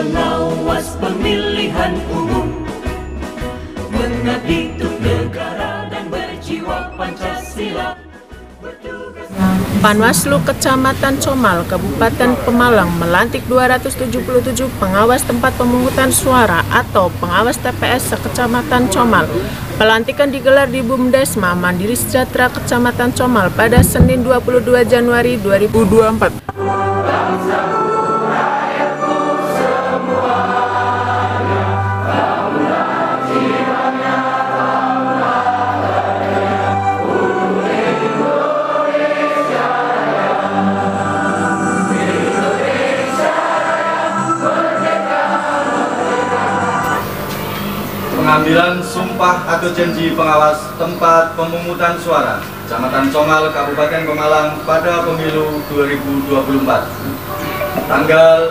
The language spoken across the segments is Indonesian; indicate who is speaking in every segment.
Speaker 1: pengawas pemilihan umum, mengabdi untuk negara dan berjiwa Pancasila.
Speaker 2: Panwaslu Kecamatan Comal, Kabupaten Pemalang melantik 277 pengawas tempat pemungutan suara atau pengawas TPS Kecamatan Comal. Pelantikan digelar di Bumdesma Mandiri Sejahtera Kecamatan Comal pada Senin 22 Januari 2024.
Speaker 3: Pengambilan sumpah atau janji pengawas tempat pemungutan suara Kecamatan Comal, Kabupaten Pemalang pada pemilu 2024 tanggal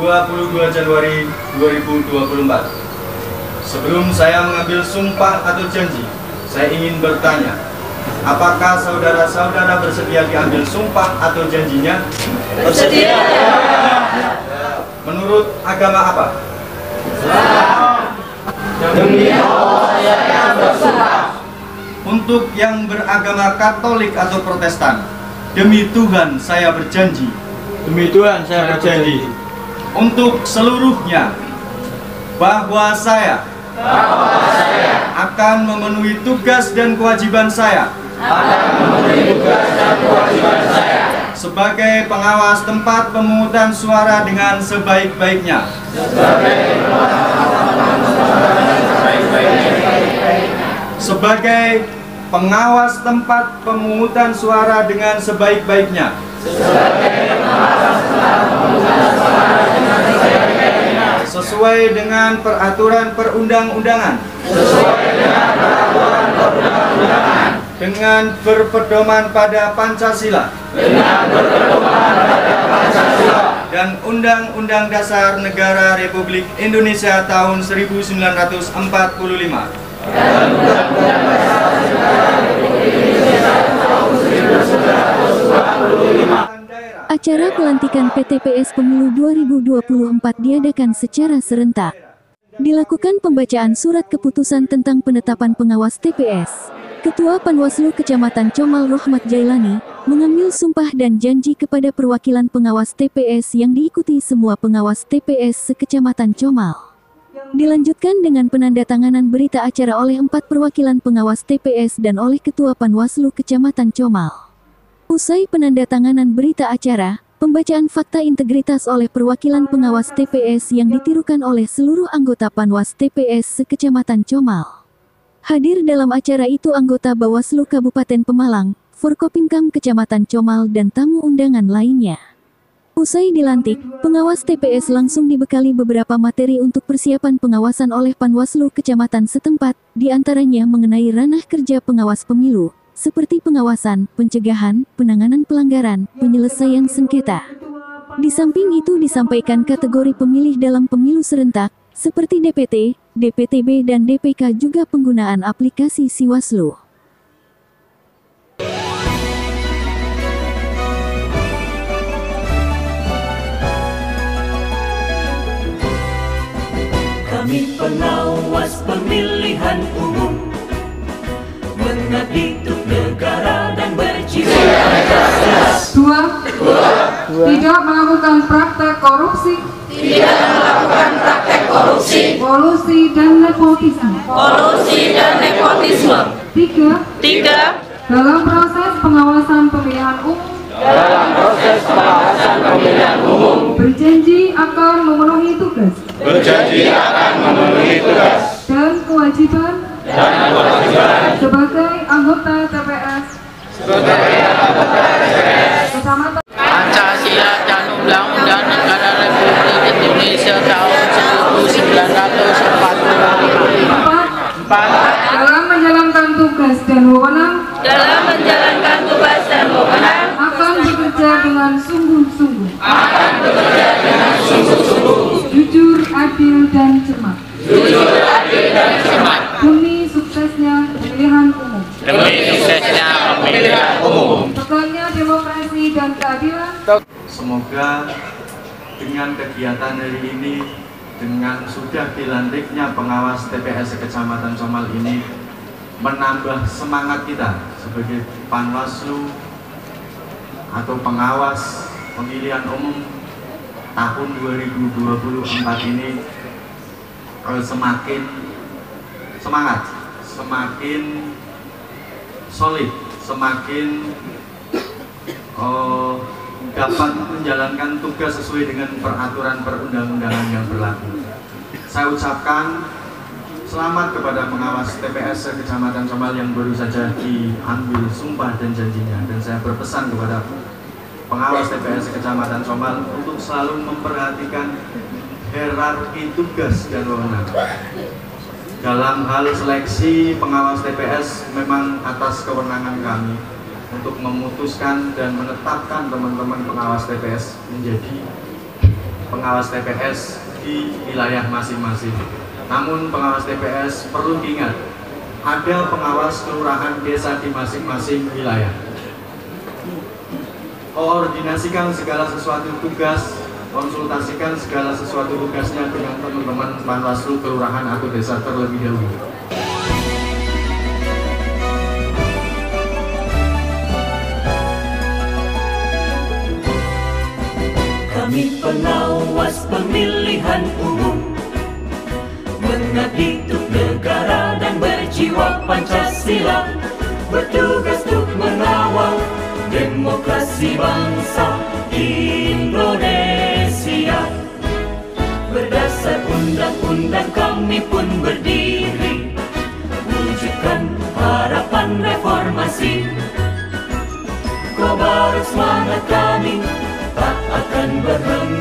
Speaker 3: 22 Januari 2024. Sebelum saya mengambil sumpah atau janji, saya ingin bertanya, apakah saudara-saudara bersedia diambil sumpah atau janjinya?
Speaker 4: Bersedia.
Speaker 3: Menurut agama apa?
Speaker 4: Demi Allah saya bersumpah.
Speaker 3: Untuk yang beragama Katolik atau Protestan, demi Tuhan saya berjanji.
Speaker 5: Demi Tuhan saya berjanji.
Speaker 3: Untuk seluruhnya, bahwa saya akan memenuhi tugas dan kewajiban saya sebagai pengawas tempat pemungutan suara dengan sebaik-baiknya. Sebagai pengawas tempat pemungutan suara dengan sebaik-baiknya. Sesuai dengan peraturan perundang-undangan. Dengan berpedoman pada Pancasila. Dan Undang-Undang Dasar Negara Republik Indonesia tahun 1945.
Speaker 6: Acara pelantikan PTPS Pemilu 2024 diadakan secara serentak. Dilakukan pembacaan surat keputusan tentang penetapan pengawas TPS. Ketua Panwaslu Kecamatan Comal Rohmat Jailani mengambil sumpah dan janji kepada perwakilan pengawas TPS yang diikuti semua pengawas TPS se-Kecamatan Comal. Dilanjutkan dengan penandatanganan berita acara oleh 4 perwakilan pengawas TPS dan oleh Ketua Panwaslu Kecamatan Comal. Usai penandatanganan berita acara, pembacaan fakta integritas oleh perwakilan pengawas TPS yang ditirukan oleh seluruh anggota Panwas TPS se-Kecamatan Comal. Hadir dalam acara itu anggota Bawaslu Kabupaten Pemalang, Forkopimkam Kecamatan Comal dan tamu undangan lainnya. Usai dilantik, pengawas TPS langsung dibekali beberapa materi untuk persiapan pengawasan oleh Panwaslu Kecamatan setempat, diantaranya mengenai ranah kerja pengawas pemilu, seperti pengawasan, pencegahan, penanganan pelanggaran, penyelesaian sengketa. Di samping itu disampaikan kategori pemilih dalam pemilu serentak, seperti DPT, DPTB dan DPK juga penggunaan aplikasi Siwaslu.
Speaker 1: Kami pengawas pemilihan umum, mengabdi untuk negara dan berjiwa Pancasila.
Speaker 7: 2. Tidak melakukan praktek korupsi. Kolusi dan nepotisme. 3. Dalam proses pengawasan pemilihan umum. Berjanji akan memenuhi tugas. Dan kewajiban. Sebagai anggota TPS. Kecamatan
Speaker 4: Pancasila dan Undang-Undang Negara Republik Indonesia tahun 1945.
Speaker 7: 4. Dalam menjalankan tugas dan wewenang. Akan bekerja dengan sungguh-sungguh. Jujur, adil, dan cermat. Demi suksesnya pemilihan umum. Tegaknya demokrasi dan keadilan.
Speaker 3: Semoga dengan kegiatan hari ini dengan sudah dilantiknya pengawas TPS Kecamatan Comal ini menambah semangat kita sebagai Panwaslu atau pengawas pemilihan umum tahun 2024 ini semakin semangat, semakin solid, semakin dapat menjalankan tugas sesuai dengan peraturan perundang-undangan yang berlaku. Saya ucapkan selamat kepada pengawas TPS Kecamatan Comal yang baru saja diambil sumpah dan janjinya, dan saya berpesan kepada pengawas TPS Kecamatan Comal untuk selalu memperhatikan hierarki tugas dan wewenang. Dalam hal seleksi pengawas TPS memang atas kewenangan kami untuk memutuskan dan menetapkan teman-teman pengawas TPS menjadi pengawas TPS di wilayah masing-masing. Namun pengawas TPS perlu diingat, ada pengawas kelurahan desa di masing-masing wilayah. Koordinasikan segala sesuatu tugas, konsultasikan segala sesuatu tugasnya dengan teman-teman Panwaslu kelurahan atau desa terlebih dahulu.
Speaker 1: Kami pengawas pemilihan umum, mengabdi untuk negara dan berjiwa Pancasila, bertugas untuk mengawal demokrasi bangsa Indonesia. Berdasar undang-undang kami pun berdiri, wujudkan harapan reformasi. Kobar semangat kami tak akan berhenti.